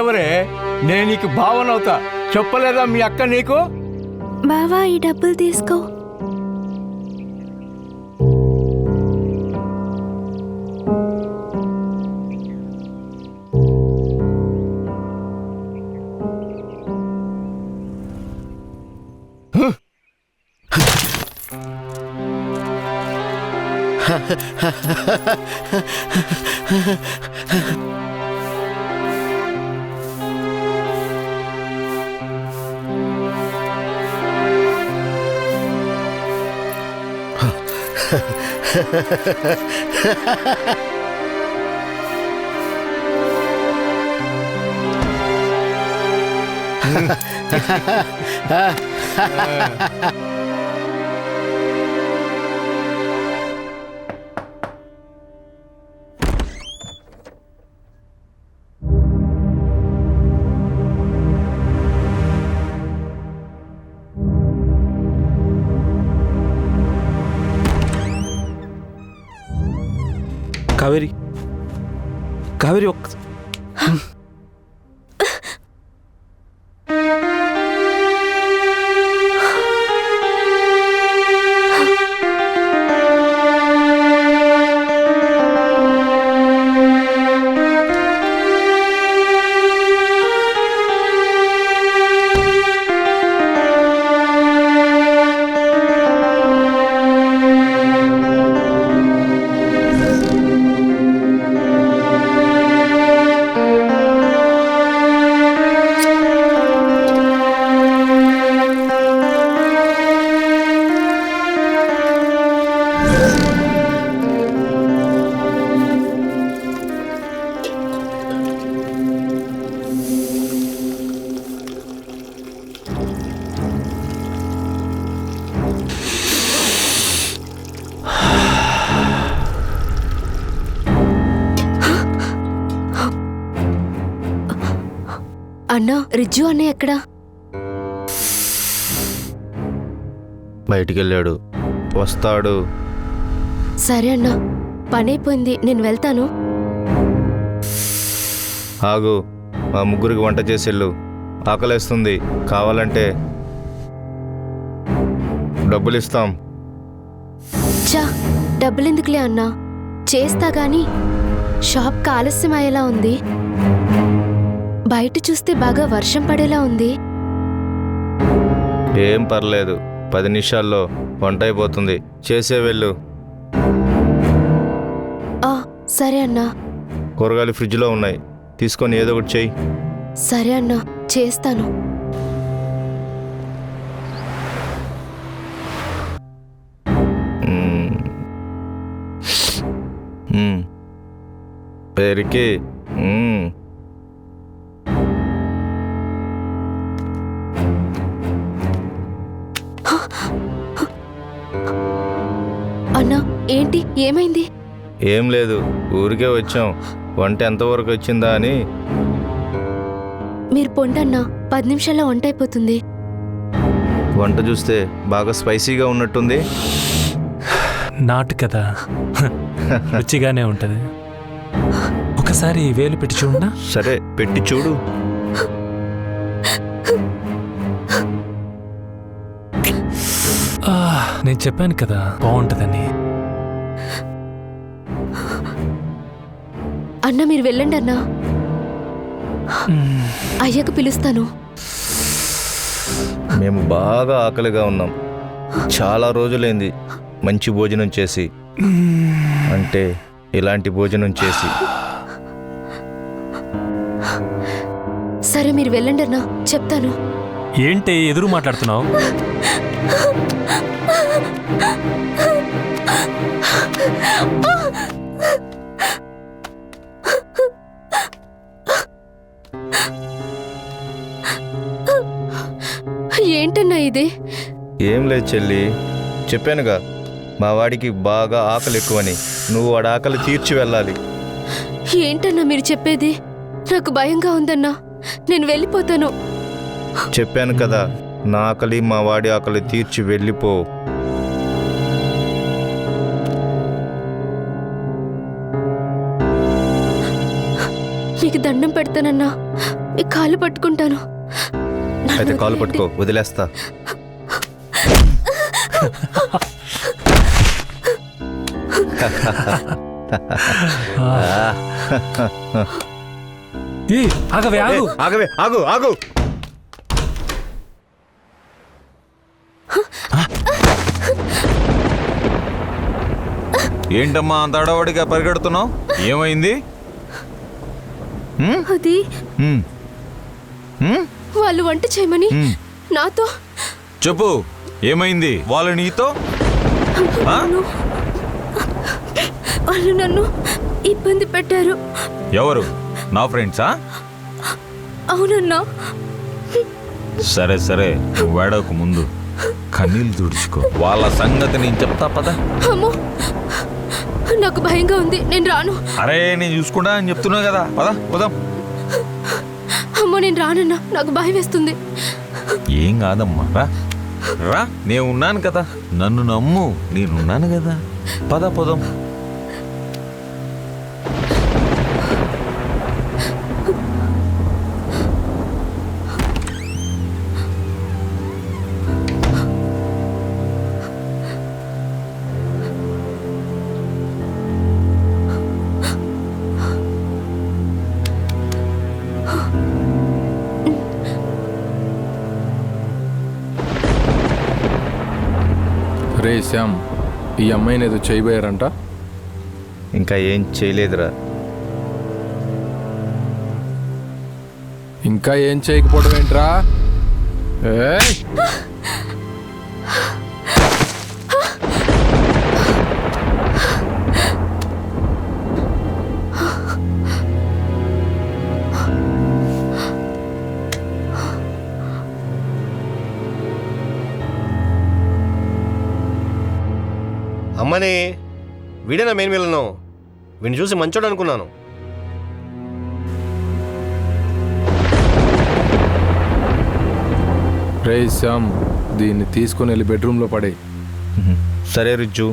ఎవరే? నేను నీకు భావనవుతా. చెప్పలేదా మీ అక్క నీకు? బావా ఈ డబ్బులు తీసుకో. కావేరి, కావేరి ఒక్క అన్నా, రిజ్జు అన్నయ్య ఎక్కడా? బయటికి వెళ్ళాడు, వస్తాడు. సరే అన్నా, పని అయిపోయింది, నేను వెళ్తాను. ఆగు, మా ముగ్గురికి వంట చేసేళ్ళు. ఆకలేస్తుంది, కావాలంటే డబ్బులు ఇస్తాం. చా, డబ్బులెందుకులే అన్నా, చేస్తా గాని షాప్కి ఆలస్యం అయ్యేలా ఉంది. బయట చూస్తే బాగా వర్షం పడేలా ఉంది. ఏం పర్లేదు, 10 నిమిషాల్లో వంట అయిపోతుంది. చేసే వెళ్ళు. సరే అన్నా. కూరగాయలు ఫ్రిడ్జ్లో ఉన్నాయి, తీసుకొని ఏదో ఒకటి చెయ్యి. సరే అన్నా, చేస్తాను. పేరుకి అన్నా, ఏంటి, ఏమైంది? ఏం లేదు, ఊరికే వచ్చాం. వంట ఎంతవరకు వచ్చిందా అని. మీరు పొండన్నా, 10 నిమిషాల్లో వంట అయిపోతుంది. వంట చూస్తే బాగా స్పైసీగా ఉన్నట్టుంది. నాటు కదా, రుచిగానే ఉంటది. ఒకసారి వేలు పెట్టి చూడనా? సరే, పెట్టి చూడు. నేను చెప్పాను కదా బాగుంటదని. అన్నా, మీరు వెళ్ళండి అన్నా, అయ్యాక పిలుస్తాను. మేము బాగా ఆకలిగా ఉన్నాం. చాలా రోజులైంది మంచి భోజనం చేసి, అంటే ఇలాంటి భోజనం చేసి. సరే, మీరు వెళ్ళండి అన్నా, చెప్తాను. ఏంటి ఎదురు మాట్లాడుతున్నావు? ఏంటన్నా ఇది? ఏం లేదు చెల్లి, చెప్పానుగా మా వాడికి బాగా ఆకలి ఎక్కువని. నువ్వు వాడి ఆకలి తీర్చి వెళ్ళాలి. ఏంటన్నా మీరు చెప్పేది? నాకు భయంగా ఉందన్నా, నేను వెళ్ళిపోతాను. చెప్పాను కదా, నా ఆకలి మా వాడి ఆకలి తీర్చి వెళ్ళిపో. మీకు దండం పెడతానన్నా, మీ కాళ్ళు పట్టుకుంటాను. నన్ను అయితే కాలు వదిలేయండి. పట్టుకో, వదిలేస్తా. ఏ ఆగవే ఆగు. ఆగవే, ఆగు ఆగు. ఏంటమ్మా అంత అడవడిగా పరిగెడుతున్నావు? ఏమైంది? అది వాళ్ళు వంట చేయమని నాతో. చెప్పు, ఏమైంది? వాళ్ళు నీతో? వాళ్ళు నన్ను ఇబ్బంది పెట్టారు. ఎవరు? నా ఫ్రెండ్సా? అవునన్నా. సరే సరే, నువ్వు వేడకు, ముందు కన్నీళ్ళు తుడుచుకో. వాళ్ళ సంగతి నేను చెప్తా పద. అమ్మో, నాకు భయంగా ఉంది, నేను రాను. అరే నేను చూసుకుంటా అని చెప్తున్నా కదా, పద పోదాం. అమ్మో, నేను రానన్నా, నాకు భయం వేస్తుంది. ఏం కాదమ్మా, రా రా, నేను ఉన్నాను కదా, నన్ను నమ్ము, నేనున్నాను కదా, పద పోదాం. రే శ్యామ్, ఈ అమ్మాయిని ఏదో చేయబోయారంట. ఇంకా ఏం చేయలేదురా. ఇంకా ఏం చేయకపోవడం ఏంట్రా? ఏయ్! అమ్మని వీడేనా మెయిన్ విలను? వీడిని చూసి మంచోడు అనుకున్నాను. రే శ్యామ్, దీన్ని తీసుకుని వెళ్ళి బెడ్రూమ్లో పడే. సరే రిజ్జు.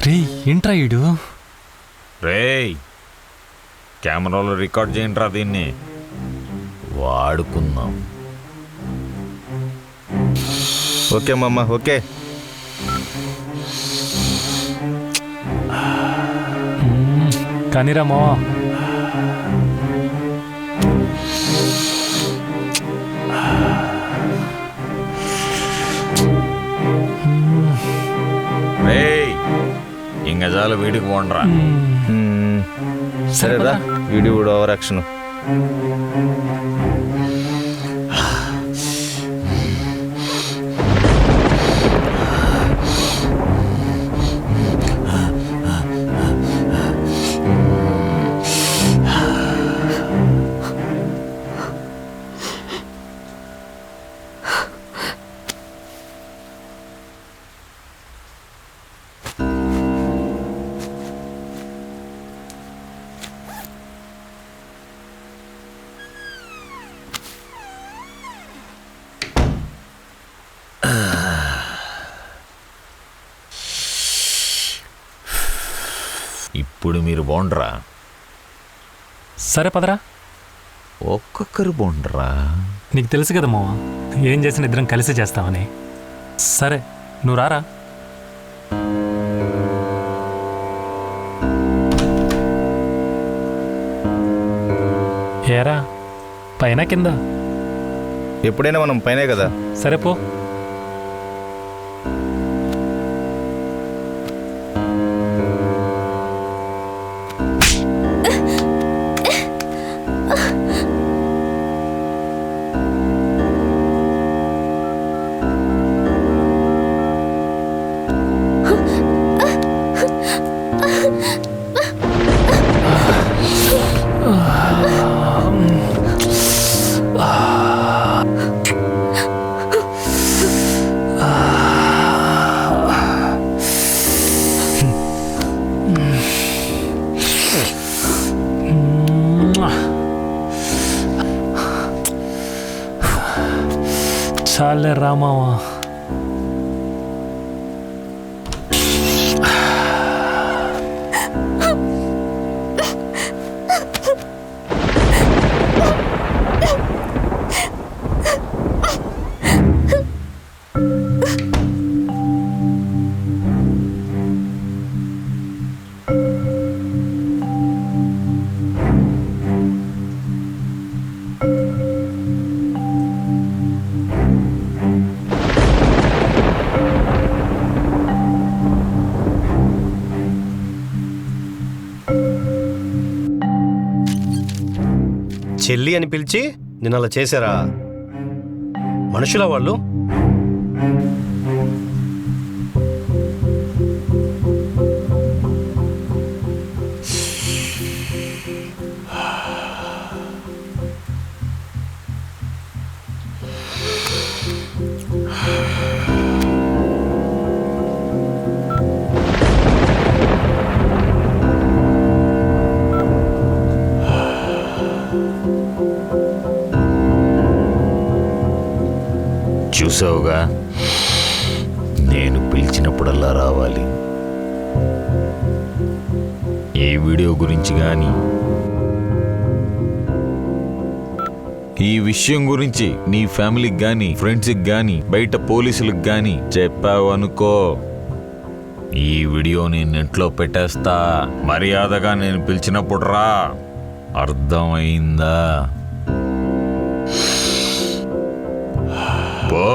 రే ఏంట్రా ఈడు? రేయ్, కెమెరాలో రికార్డ్ చేయండిరా, దీన్ని వాడుకుందాం. ఓకే మామ, ఓకే. కానీరా మావా. రేయ్, ఇంక చాలు, వీడికి పోండ్రా. సరేరా, వీడి కూడా ఓవర్ యాక్షన్. ఇప్పుడు మీరు బోండ్రా. సరే పదరా. ఒక్కొక్కరు బోండ్రా. నీకు తెలుసు కదా మావా, ఏం చేసిన ఇద్దరం కలిసి చేస్తామని. సరే నువ్వు రారా. ఏరా పైన కింద? ఎప్పుడైనా మనం పైనే కదా. సరే పో. చాలే రామావా. చెల్లి అని పిలిచి నేను అలా చేశారా? మనుషులా వాళ్ళు? చూసావుగా, నేను పిలిచినప్పుడల్లా రావాలి. ఈ వీడియో గురించి కానీ ఈ విషయం గురించి నీ ఫ్యామిలీకి కానీ ఫ్రెండ్స్కి కానీ బయట పోలీసులకు కానీ చెప్పావు అనుకో, ఈ వీడియో నేను నెట్లో పెట్టేస్తా. మర్యాదగా నేను పిలిచినప్పుడు రా. అర్థమైందా? పో.